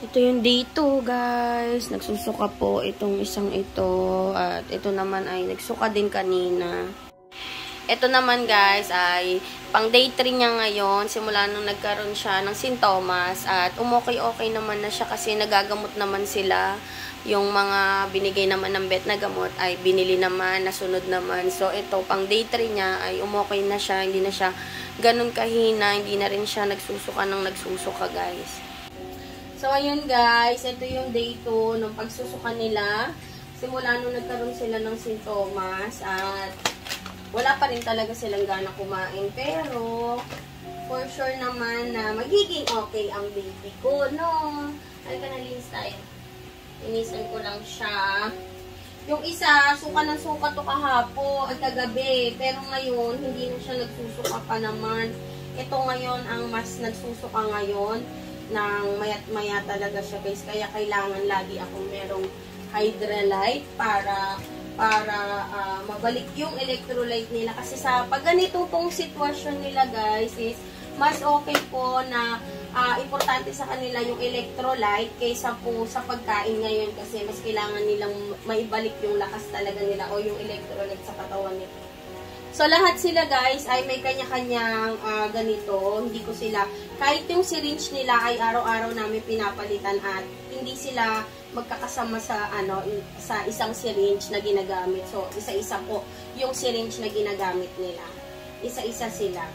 Ito yung day 2, guys. Nagsusuka po itong isang ito. At ito naman ay nagsuka din kanina. Ito naman, guys, ay pang day 3 niya ngayon. Simula nung nagkaroon siya ng sintomas. At umokay-okay naman na siya kasi nagagamot naman sila. Yung mga binigay naman ng vet na gamot ay binili naman, nasunod naman. So, ito, pang day 3 niya ay umokay na siya. Hindi na siya ganun kahina. Hindi na rin siya nagsusuka ng nagsusuka, guys. So, ayun guys, ito yung day 2 ng pagsusuka nila. Simula nung nagkaroon sila ng sintomas at wala pa rin talaga silang gana kumain. Pero, for sure naman na magiging okay ang baby ko, no? Ay, kanalinis tayo. Inisan ko lang siya. Yung isa, suka ng suka to kahapon at kagabi. Pero ngayon, hindi na siya nagsusuka pa naman. Ito ngayon ang mas nagsusuka ngayon. Nang mayat-maya talaga siya, guys. Kaya kailangan lagi akong merong Hydralyte para mabalik yung electrolyte nila. Kasi sa pag ganito pong sitwasyon nila, guys, is mas okay po na importante sa kanila yung electrolyte kaysa po sa pagkain ngayon. Kasi mas kailangan nilang maibalik yung lakas talaga nila o yung electrolyte sa katawan nila. So, lahat sila, guys, ay may kanya-kanyang ganito. Hindi ko sila, kahit yung syringe nila ay araw-araw namin pinapalitan at hindi sila magkakasama sa, sa isang syringe na ginagamit. So, isa-isa po yung syringe na ginagamit nila. Isa-isa sila.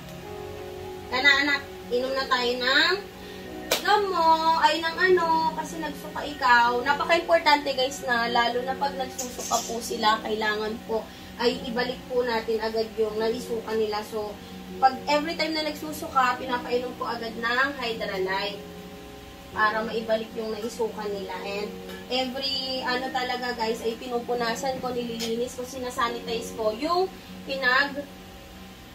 Anak, inom na tayo ng gamo, ay ng kasi nagsuka ikaw. Napaka-importante, guys, na lalo na pag nagsusuka po sila, kailangan po ay ibalik po natin agad yung naisuka nila. So, pag every time na nagsusuka, pinapainom po agad ng Hydralyte para maibalik yung naisuka nila. And every, talaga guys, ay pinupunasan ko, nililinis ko, sinasanitize ko yung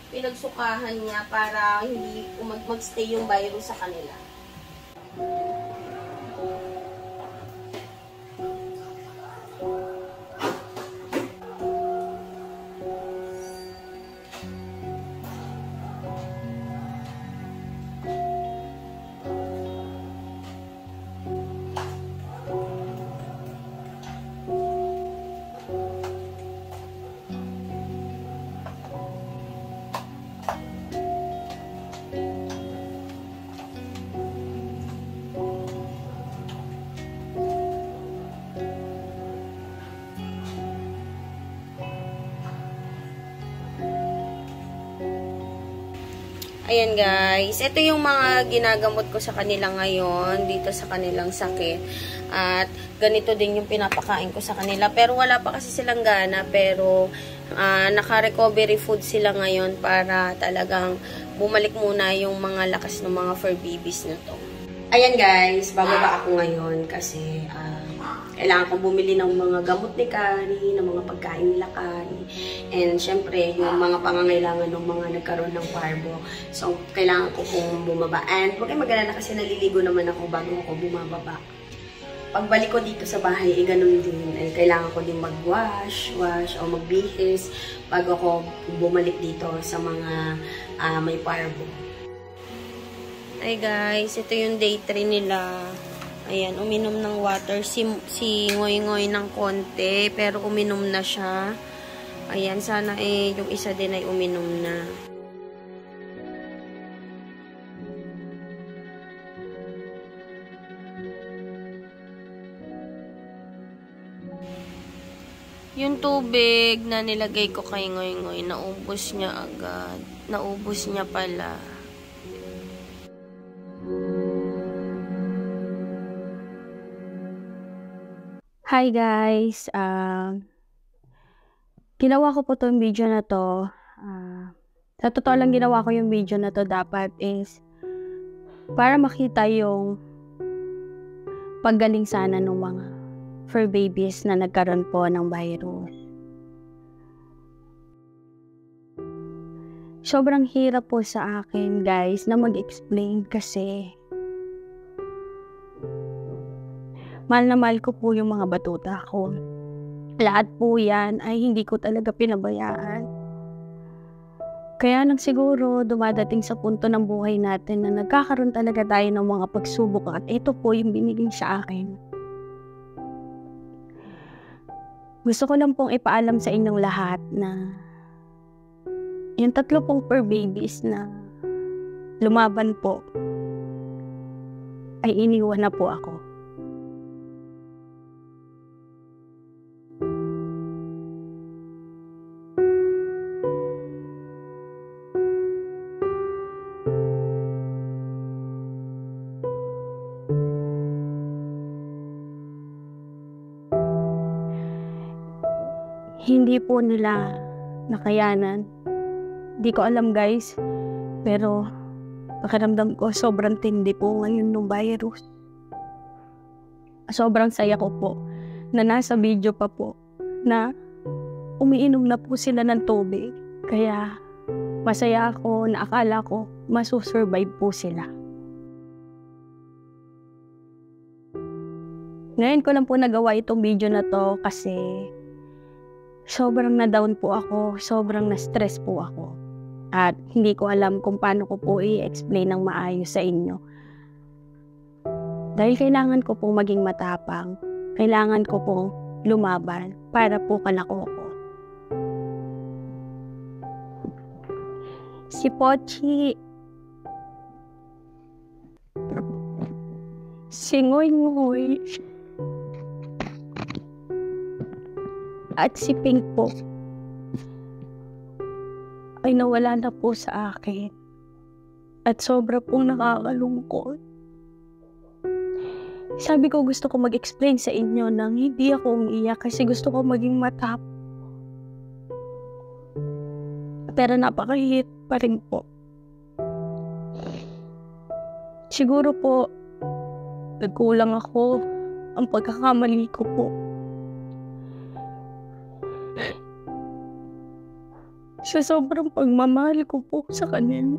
pinagsukahan niya para hindi magstay yung virus sa kanila. Ayan guys, ito yung mga ginagamot ko sa kanila ngayon, dito sa kanilang sakit. At ganito din yung pinapakain ko sa kanila. Pero wala pa kasi silang gana, pero naka-recovery food sila ngayon para talagang bumalik muna yung mga lakas ng mga fur babies na to. Ayan guys, bababa ako ngayon kasi kailangan kong bumili ng mga gamot ni Kari, ng mga pagkain nila Kari. And syempre, yung mga pangangailangan ng mga nagkaroon ng parbo. So, kailangan ko pong bumaba. And huwag kayo mag-alala kasi naliligo naman ako bago ako bumababa. Pagbalik ko dito sa bahay, ganun din. Eh, kailangan ko din mag-wash o magbihis bago ako bumalik dito sa mga may parbo. Ay guys, ito yung day 3 nila. Ayan, uminom ng water. Si Ngoy-Ngoy ng konti, pero uminom na siya. Ayan, sana yung isa din ay uminom na. Yung tubig na nilagay ko kay Ngoy-Ngoy, naubos niya agad. Naubos niya pala. Hi guys! Ginawa ko po itong video na to. Sa totoo lang ginawa ko yung video na to dapat is para makita yung paggaling sana ng mga fur babies na nagkaroon po ng virus. Sobrang hirap po sa akin guys na mag-explain kasi mahal na mahal ko po yung mga batuta ko. Lahat po yan ay hindi ko talaga pinabayaan. Kaya lang siguro dumadating sa punto ng buhay natin na nagkakaroon talaga tayo ng mga pagsubok at ito po yung binigay sa akin. Gusto ko lang pong ipaalam sa inyong lahat na yung 3 pong fur babies na lumaban po ay iniwan na po ako. Hindi po nila nakayanan. Di ko alam guys, pero pakiramdam ko sobrang tindi po ngayon ng virus. Sobrang saya ko po na nasa video pa po na umiinom na po sila ng tubig. Kaya masaya ako na akala ko masusurvive po sila. Ngayon ko lang po nagawa itong video na to kasi sobrang na-down po ako, sobrang na-stress po ako. At hindi ko alam kung paano ko po i-explain ng maayos sa inyo. Dahil kailangan ko pong maging matapang, kailangan ko pong lumaban para po kalako ko. Si Pochi, si Ngoy-Ngoy, at si Pink po ay nawala na po sa akin at sobra pong nakakalungkot. Sabi ko gusto ko mag-explain sa inyo nang hindi ako umiiyak kasi gusto ko maging matap. Pero napakahit pa rin po. Siguro po nagkulang ako, ang pagkakamali ko po. Sa sobrang pagmamahal ko po sa kanila.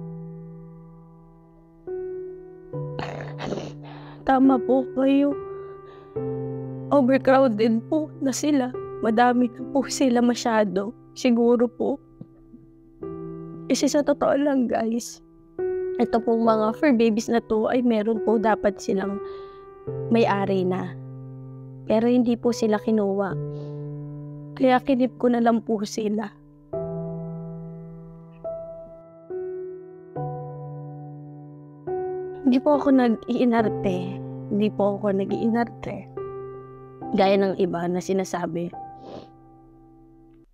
Tama po kayo. Overcrowded po na sila. Madami na po sila masyado. Siguro po. Kasi sa totoo lang guys, ito pong mga fur babies na to ay meron po dapat silang may-ari na. Pero hindi po sila kinuha. Kaya kinip ko na lang po sila. Hindi po ako nag-iinarte. Hindi po ako nag-iinarte. Gaya ng iba na sinasabi.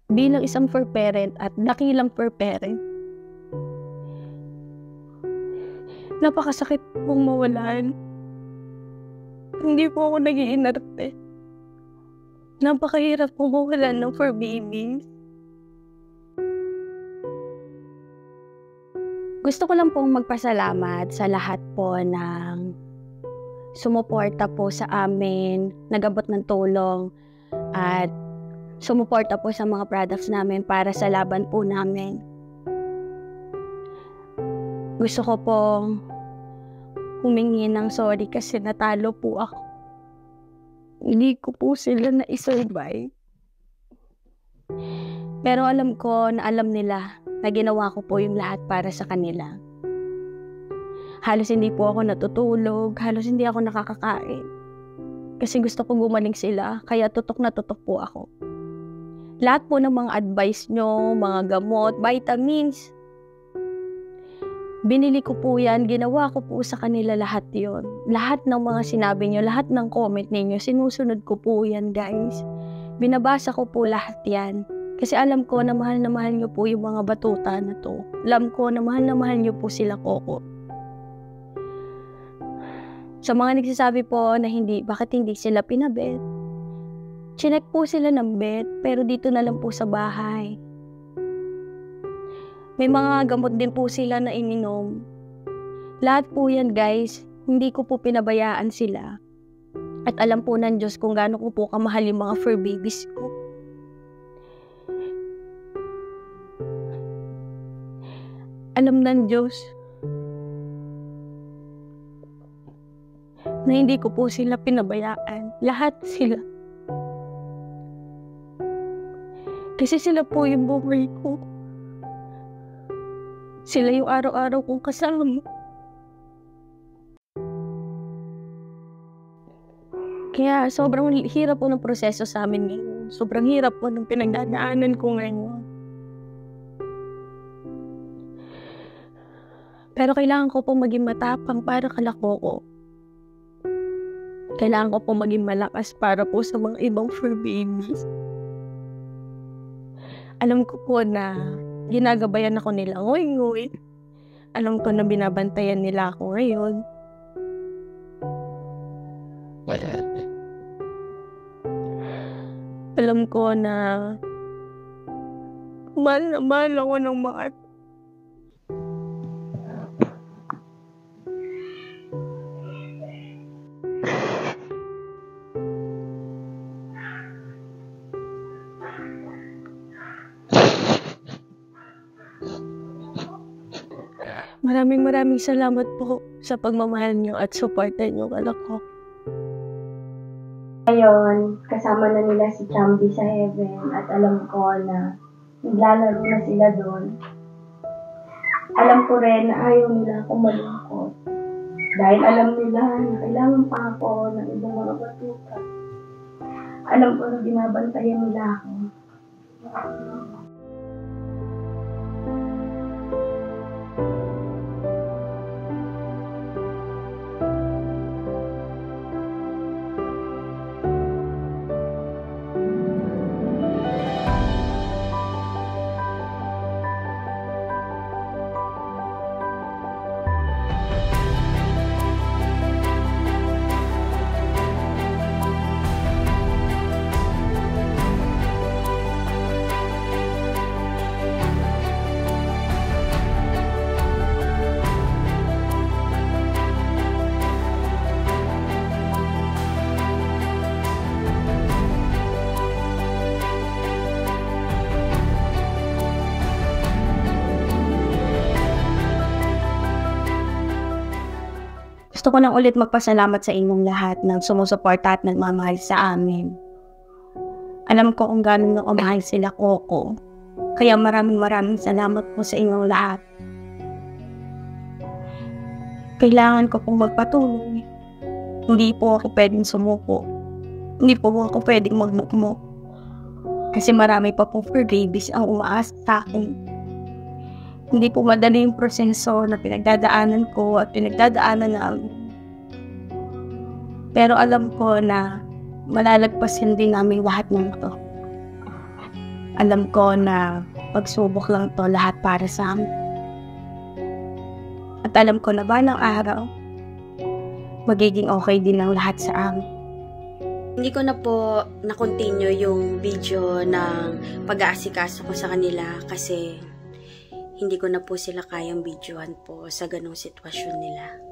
Bilang isang fur parent at dakilang fur parent, napakasakit pong mawalan. Hindi po ako nag-iinarte. Napakahirap pong mawalan ng fur babies. Gusto ko lang pong magpasalamat sa lahat po ng sumuporta po sa amin, nag-abot ng tulong, at sumuporta po sa mga products namin para sa laban po namin. Gusto ko pong humingi ng sorry kasi natalo po ako. Hindi ko po sila na-survive. Pero alam ko na alam nila na ginawa ko po yung lahat para sa kanila. Halos hindi po ako natutulog, halos hindi ako nakakakain. Kasi gusto ko gumaling sila, kaya tutok na tutok po ako. Lahat po ng mga advice nyo, mga gamot, vitamins, binili ko po yan, ginawa ko po sa kanila lahat yon. Lahat ng mga sinabi nyo, lahat ng comment ninyo, sinusunod ko po yan guys. Binabasa ko po lahat yan. Kasi alam ko na mahal nyo po yung mga batuta na to. Alam ko na mahal nyo po sila Coco. Sa mga nagsasabi po na bakit hindi sila pinabet, chinek po sila ng bet, pero dito na lang po sa bahay. May mga gamot din po sila na ininom. Lahat po yan guys, hindi ko po pinabayaan sila. At alam po ng Diyos kung gaano ko po kamahal yung mga fur babies ko. Alam ng Diyos na hindi ko po sila pinabayaan. Lahat sila. Kasi sila po yung buhay ko. Sila yung araw-araw kong kasama. Kaya sobrang hirap po ng proseso sa amin ngayon. Sobrang hirap po ng pinagdadaanan ko ngayon. Pero kailangan ko po maging matapang para kalako ko. Kailangan ko po maging malakas para po sa mga ibang fur babies. Alam ko po na ginagabayan ako nila ngayon. Alam ko na binabantayan nila ako ngayon. Alam ko na mahal ako ng mga Maraming salamat po sa pagmamahal niyo at suporta niyo anak ko. Ngayon, kasama na nila si Chambi sa heaven at alam ko na naglalaro na sila doon. Alam ko rin na ayaw nila akong malungkot. Dahil alam nila na kailangan pa ako ng ibang mga batuta. Alam ko na binabantayan nila ako. Gusto ko lang ulit magpasalamat sa inyong lahat ng sumusuporta at nagmamahal sa amin. Alam ko kung gano'n na kamahal sila Coco. Kaya maraming salamat po sa inyong lahat. Kailangan ko pong magpatuloy. Hindi po ako pwedeng sumuko. Hindi po ako pwedeng magmukmo. Kasi marami pa po fur babies ang umaasa sa akin. Hindi po madali yung proseso na pinagdadaanan ko at pinagdadaanan namin. Pero alam ko na malalagpasin din namin lahat ng ito. Alam ko na pagsubok lang to lahat para sa amin. At alam ko na balang araw, magiging okay din ang lahat sa amin. Hindi ko na po na-continue yung video ng pag-aasikaso ko sa kanila kasi hindi ko na po sila kayang videohan po sa ganong sitwasyon nila.